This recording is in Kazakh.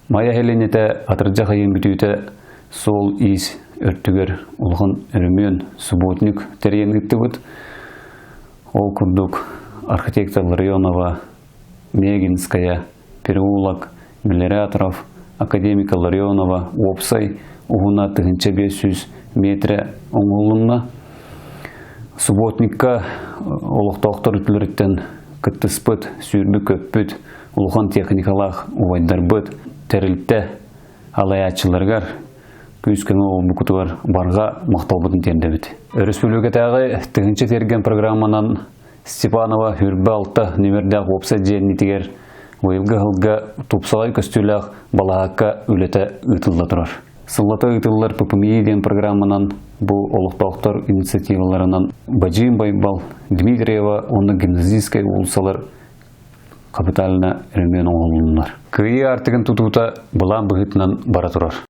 Maya Helenete atırca hayın bütüte sol iz örtüger ulğun örümün subotnik teryen gitti bud. Ол kurduk архитектор Ларионова, Мегинская, переулок, Миллераторов, академика Ларионова, Опсай, угуна 1500 метре оңулунна. Субботникка олықтақтар үтілеріттен кіттіспіт, сүйірбі көппіт, улған техникалақ увайдарбыт, тәрілтті алаячыларғар, күйіскені ол бүкітігар барға мақталбытын тендебіт. Республикатағы тігінші терген программанан Степанова хүрбі алты нөмірдәқ опса жәнетігер ойылғы-ғылға топсалай көстіліғ балағаққа өлеті ұтылда тұрар. Сыллата ұтылылар ППМИ ден программанан бұл олықтақтар инициативаларынан Баджин Байбал, Дмитриева, оны гимназийскай олсалар капиталына әрмен оңылынлар. Күйі артығын тұтуыта бұлан бұғытынан бара тұрар.